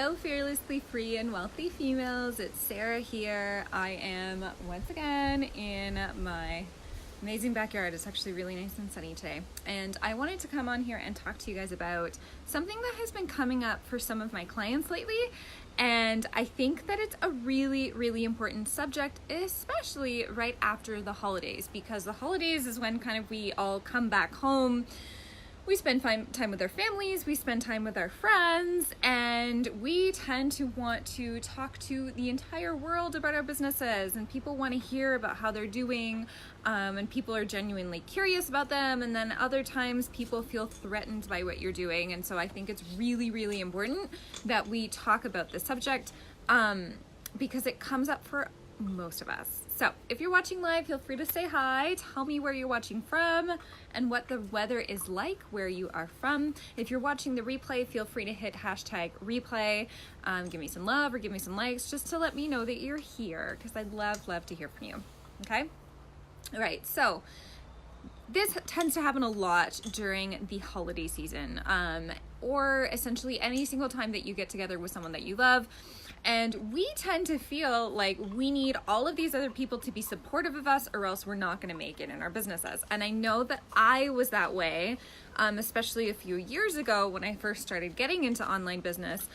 Hello, fearlessly free and wealthy females. It's Sarah here. I am once again in my amazing backyard. It's actually really nice and sunny today. And I wanted to come on here and talk to you guys about something that has been coming up for some of my clients lately. And I think that it's a really, really important subject, especially right after the holidays, because the holidays is when kind of we all come back home. We spend time with our families, we spend time with our friends, and we tend to want to talk to the entire world about our businesses, and people want to hear about how they're doing, and people are genuinely curious about them, and then other times people feel threatened by what you're doing. And so I think it's really, really important that we talk about this subject because it comes up for most of us. So if you're watching live, feel free to say hi, tell me where you're watching from and what the weather is like where you are from. If you're watching the replay, feel free to hit hashtag replay, give me some love or give me some likes just to let me know that you're here, because I'd love to hear from you. Okay? All right, so this tends to happen a lot during the holiday season, or essentially any single time that you get together with someone that you love. And we tend to feel like we need all of these other people to be supportive of us, or else we're not going to make it in our businesses. And I know that I was that way, especially a few years ago when I first started getting into online business.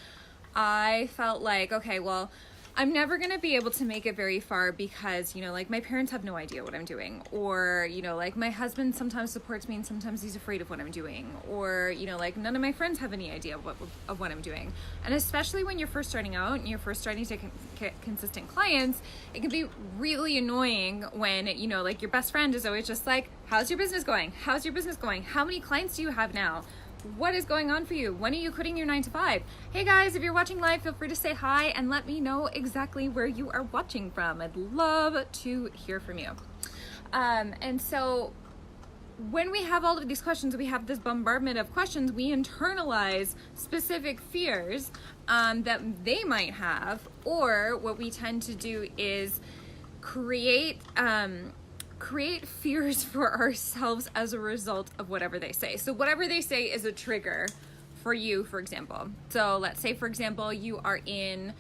I felt like, okay, well, I'm never going to be able to make it very far because, like my parents have no idea what I'm doing, or, like my husband sometimes supports me and sometimes he's afraid of what I'm doing, or, like none of my friends have any idea of what I'm doing. And especially when you're first starting out and you're first starting to get consistent clients, it can be really annoying when, like your best friend is always just like, how's your business going? How's your business going? How many clients do you have now? What is going on for you? When are you quitting your 9-to-5? Hey guys, if you're watching live, feel free to say hi and let me know exactly where you are watching from. I'd love to hear from you. And so when we have all of these questions, we have this bombardment of questions, we internalize specific fears that they might have, or what we tend to do is create fears for ourselves as a result of whatever they say. So whatever they say is a trigger for you, for example. So let's say, for example, you are in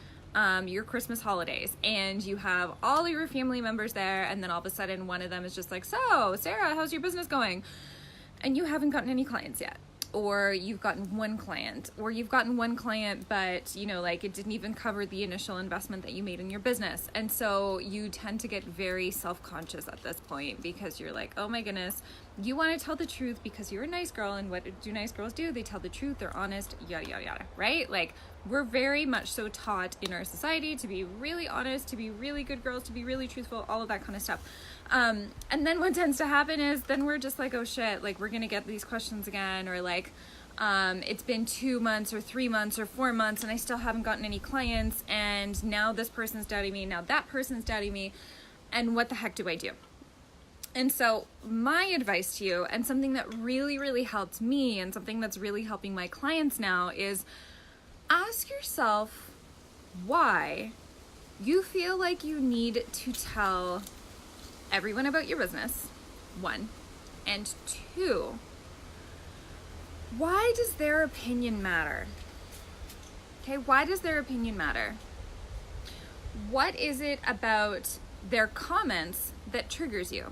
your Christmas holidays and you have all of your family members there, and then all of a sudden one of them is just like, so Sarah, how's your business going? And you haven't gotten any clients yet. Or you've gotten one client, but like it didn't even cover the initial investment that you made in your business. And so you tend to get very self-conscious at this point, because you're like, oh my goodness, you want to tell the truth because you're a nice girl, and what do nice girls do? They tell the truth, they're honest, yada yada yada, right? Like we're very much so taught in our society to be really honest, to be really good girls, to be really truthful, all of that kind of stuff. And then what tends to happen is then we're just like, oh shit, like we're gonna get these questions again, or like it's been 2 months or 3 months or 4 months and I still haven't gotten any clients, and now this person's doubting me, now that person's doubting me, and what the heck do I do? And so my advice to you, and something that really, really helped me and something that's really helping my clients now, is ask yourself why you feel like you need to tell everyone about your business, 1, and 2, why does their opinion matter? Okay, why does their opinion matter? What is it about their comments that triggers you?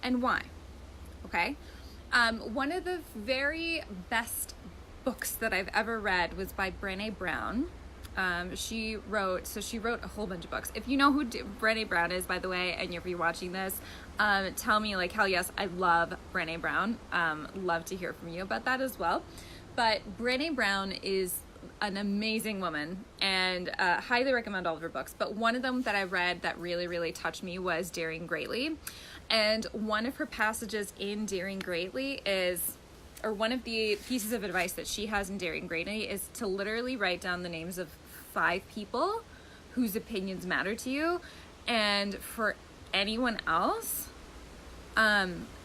And why? Okay, one of the very best books that I've ever read was by Brené Brown. She wrote a whole bunch of books. If you know who Brené Brown is, by the way, and if you're watching this, tell me, like, hell yes, I love Brené Brown. Love to hear from you about that as well. But Brené Brown is an amazing woman, and highly recommend all of her books. But one of them that I read that really, really touched me was Daring Greatly. And one of her passages in Daring Greatly is, or one of the pieces of advice that she has in Daring Greatly, is to literally write down the names of 5 people whose opinions matter to you. And for anyone else,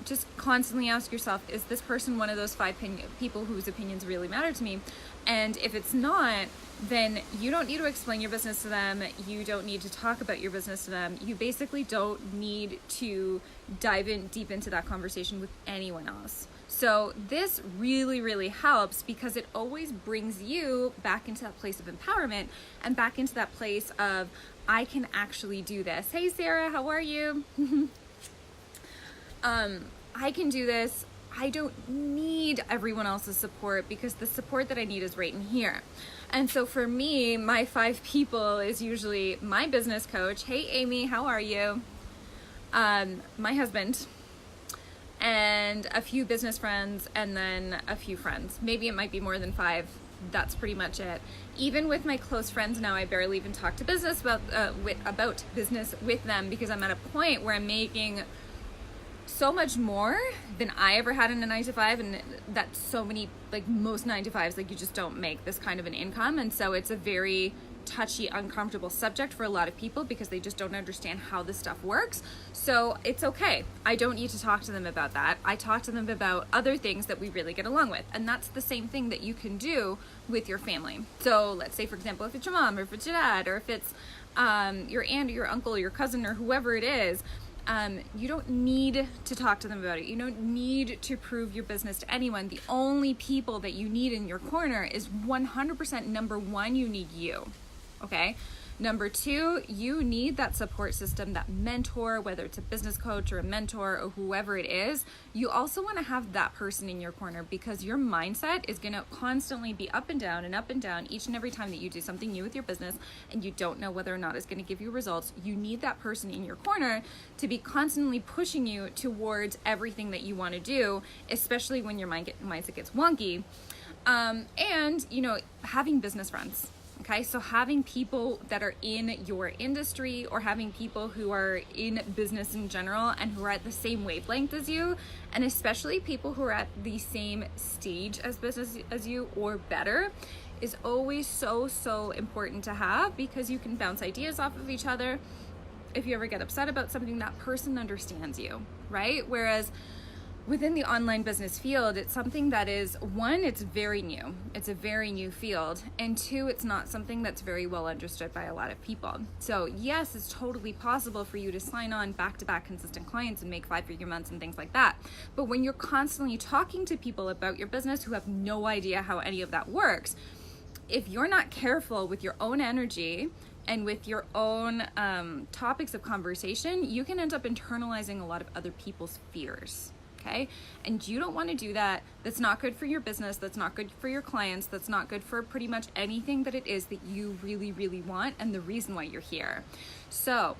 just constantly ask yourself, is this person one of those 5 people whose opinions really matter to me? And if it's not, then you don't need to explain your business to them. You don't need to talk about your business to them. You basically don't need to dive in deep into that conversation with anyone else. So this really, really helps because it always brings you back into that place of empowerment and back into that place of, I can actually do this. Hey, Sarah, how are you? I can do this. I don't need everyone else's support because the support that I need is right in here. And so for me, my 5 people is usually my business coach. Hey, Amy, how are you? My husband, and a few business friends, and then a few friends. Maybe it might be more than 5. That's pretty much it. Even with my close friends now, I barely even talk to business about business with them because I'm at a point where I'm making so much more than I ever had in a 9-to-5, and that's so many, like most 9-to-5s, like you just don't make this kind of an income. And so it's a very touchy, uncomfortable subject for a lot of people because they just don't understand how this stuff works. So it's okay. I don't need to talk to them about that. I talk to them about other things that we really get along with. And that's the same thing that you can do with your family. So let's say, for example, if it's your mom or if it's your dad or if it's your aunt or your uncle or your cousin or whoever it is, you don't need to talk to them about it. You don't need to prove your business to anyone. The only people that you need in your corner is 100% number 1, you need you. Okay. Number 2, you need that support system, that mentor, whether it's a business coach or a mentor or whoever it is. You also want to have that person in your corner because your mindset is going to constantly be up and down each and every time that you do something new with your business and you don't know whether or not it's going to give you results. You need that person in your corner to be constantly pushing you towards everything that you want to do, especially when your mindset gets wonky. And, having business friends. Okay, so having people that are in your industry or having people who are in business in general and who are at the same wavelength as you, and especially people who are at the same stage as business as you or better, is always so important to have because you can bounce ideas off of each other. If you ever get upset about something, that person understands you, right? Whereas within the online business field, it's something that is, 1, it's very new. It's a very new field. And 2, it's not something that's very well understood by a lot of people. So yes, it's totally possible for you to sign on back-to-back consistent clients and make 5-figure months and things like that. But when you're constantly talking to people about your business who have no idea how any of that works, if you're not careful with your own energy and with your own topics of conversation, you can end up internalizing a lot of other people's fears. Okay. And you don't want to do that. That's not good for your business. That's not good for your clients. That's not good for pretty much anything that it is that you really, really want and the reason why you're here. So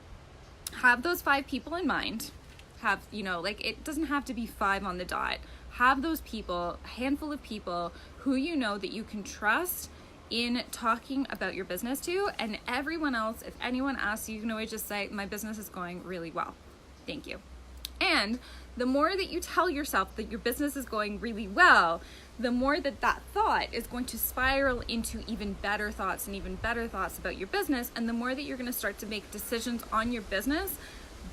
have those 5 people in mind. Have, it doesn't have to be 5 on the dot. Have those people, a handful of people who you know that you can trust in talking about your business to, and everyone else, if anyone asks you, you can always just say, my business is going really well. Thank you. And the more that you tell yourself that your business is going really well, the more that thought is going to spiral into even better thoughts and even better thoughts about your business. And the more that you're going to start to make decisions on your business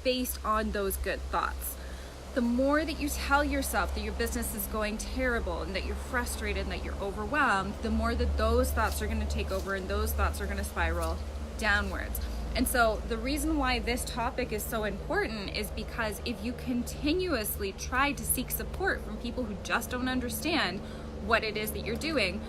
based on those good thoughts. The more that you tell yourself that your business is going terrible and that you're frustrated and that you're overwhelmed, the more that those thoughts are going to take over and those thoughts are going to spiral downwards. And so the reason why this topic is so important is because if you continuously try to seek support from people who just don't understand what it is that you're doing,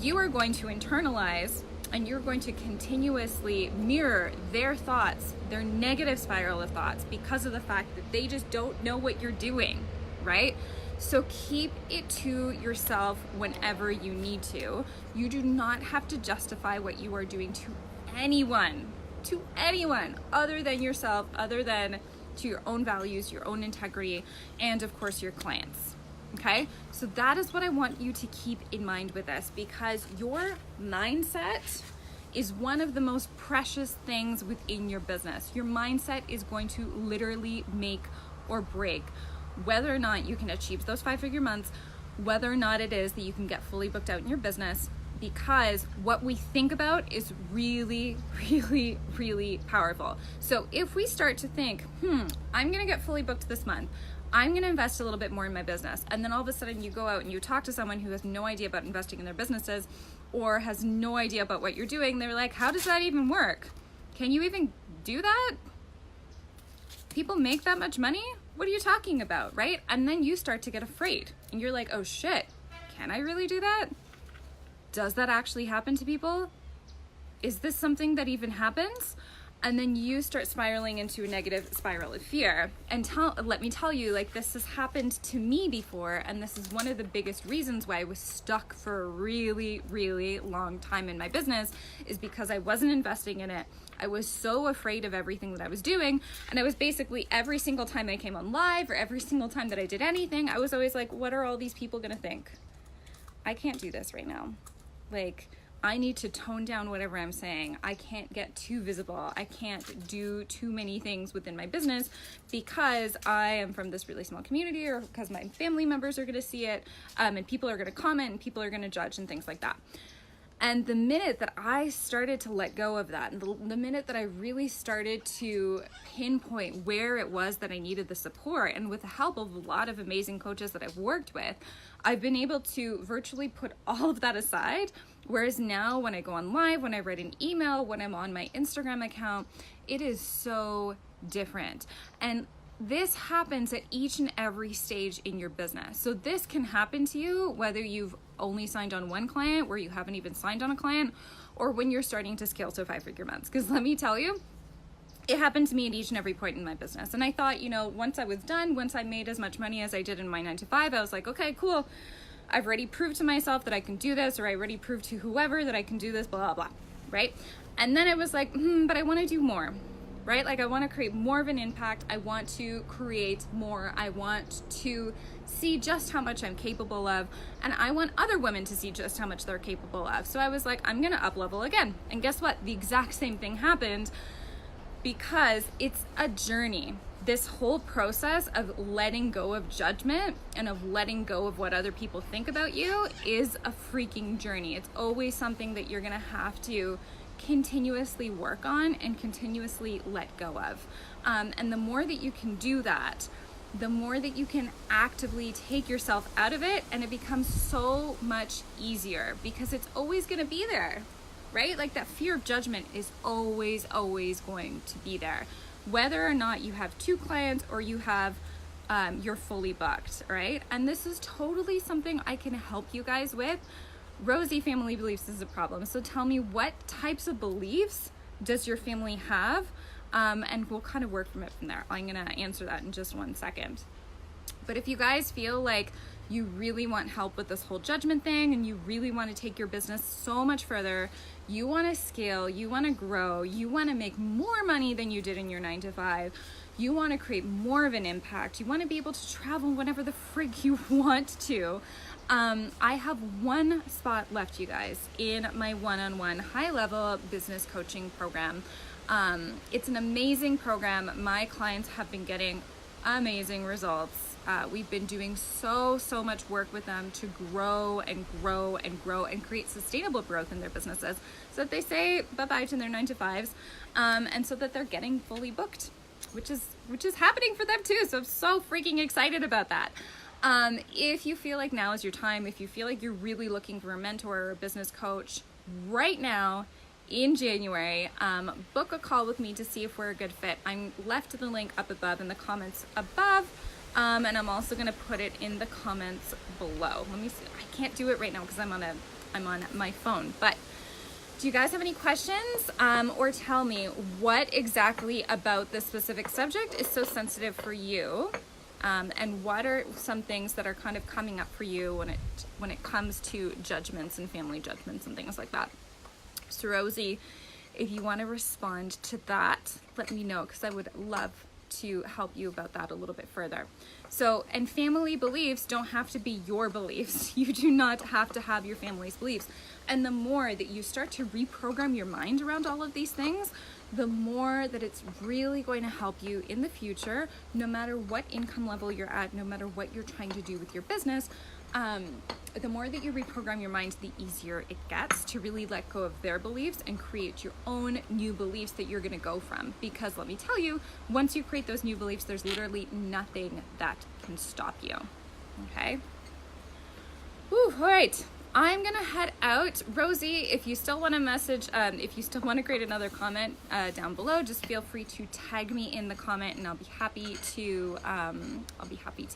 you are going to internalize and you're going to continuously mirror their thoughts, their negative spiral of thoughts, because of the fact that they just don't know what you're doing, right? So keep it to yourself whenever you need to. You do not have to justify what you are doing to anyone other than yourself, other than to your own values, your own integrity, and of course your clients. Okay, so that is what I want you to keep in mind with this, because your mindset is one of the most precious things within your business. Your mindset is going to literally make or break whether or not you can achieve those 5-figure months, whether or not it is that you can get fully booked out in your business, because what we think about is really, really, really powerful. So if we start to think, I'm gonna get fully booked this month, I'm gonna invest a little bit more in my business, and then all of a sudden you go out and you talk to someone who has no idea about investing in their businesses or has no idea about what you're doing, they're like, how does that even work? Can you even do that? People make that much money? what are you talking about, right? And then you start to get afraid and you're like, oh shit, can I really do that? Does that actually happen to people? Is this something that even happens? And then you start spiraling into a negative spiral of fear. And let me tell you, like, this has happened to me before, and this is one of the biggest reasons why I was stuck for a really, really long time in my business, is because I wasn't investing in it. I was so afraid of everything that I was doing, and I was basically, every single time I came on live or every single time that I did anything, I was always like, what are all these people gonna think? I can't do this right now. Like, I need to tone down whatever I'm saying. I can't get too visible. I can't do too many things within my business because I am from this really small community, or because my family members are gonna see it, and people are gonna comment and people are gonna judge and things like that. And the minute that I started to let go of that, and the minute that I really started to pinpoint where it was that I needed the support, and with the help of a lot of amazing coaches that I've worked with, I've been able to virtually put all of that aside. Whereas now when I go on live, when I write an email, when I'm on my Instagram account, it is so different. And this happens at each and every stage in your business. So this can happen to you whether you've only signed on one client, where you haven't even signed on a client, or when you're starting to scale to 5-figure months. Because let me tell you, it happened to me at each and every point in my business. And I thought, you know, once I was done, once I made as much money as I did in my 9-to-5, I was like, okay, cool. I've already proved to myself that I can do this, or I already proved to whoever that I can do this, blah, blah, blah, right? And then it was like, but I want to do more, right? Like, I want to create more of an impact. I want to create more. I want to see just how much I'm capable of. And I want other women to see just how much they're capable of. So I was like, I'm going to up level again. And guess what? The exact same thing happened, because it's a journey. This whole process of letting go of judgment and of letting go of what other people think about you is a freaking journey. It's always something that you're gonna have to continuously work on and continuously let go of. And the more that you can do that, the more that you can actively take yourself out of it, and it becomes so much easier, because it's always gonna be there, right? Like, that fear of judgment is always, always going to be there. Whether or not you have 2 clients or you have, you're fully booked, right? And this is totally something I can help you guys with. Rosie, family beliefs is a problem. So tell me, what types of beliefs does your family have? And we'll kind of work from there. I'm gonna answer that in just one second. But if you guys feel like you really want help with this whole judgment thing, and you really want to take your business so much further, you want to scale, you want to grow, you want to make more money than you did in your 9-to-5, you want to create more of an impact, you want to be able to travel whenever the frig you want to, I have one spot left, you guys, in my one-on-one high-level business coaching program. It's an amazing program. My clients have been getting amazing results. We've been doing so much work with them to grow and grow and grow and create sustainable growth in their businesses, so that they say bye-bye to their 9-to-5s, and so that they're getting fully booked, which is happening for them too. So I'm so freaking excited about that. If you feel like now is your time, if you feel like you're really looking for a mentor or a business coach right now in January, book a call with me to see if we're a good fit. I'm left the link up above in the comments above. And I'm also gonna put it in the comments below. Let me see. I can't do it right now because I'm on my phone. But do you guys have any questions? Or tell me, what exactly about this specific subject is so sensitive for you? And what are some things that are kind of coming up for you when it comes to judgments and family judgments and things like that? So Rosie, if you want to respond to that, let me know, because I would love to help you about that a little bit further. So, and family beliefs don't have to be your beliefs. You do not have to have your family's beliefs. And the more that you start to reprogram your mind around all of these things, the more that it's really going to help you in the future, no matter what income level you're at, no matter what you're trying to do with your business. The more that you reprogram your mind, the easier it gets to really let go of their beliefs and create your own new beliefs that you're gonna go from. Because let me tell you, once you create those new beliefs, there's literally nothing that can stop you, okay? Whew, all right, I'm gonna head out. Rosie, if you still want to message, if you still want to create another comment down below, just feel free to tag me in the comment, and I'll be happy to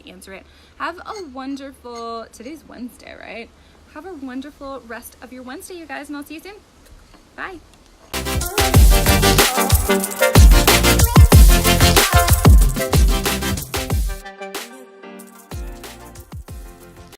answer it. Have a wonderful, today's Wednesday, right? Have a wonderful rest of your Wednesday, you guys, and I'll see you soon. Bye.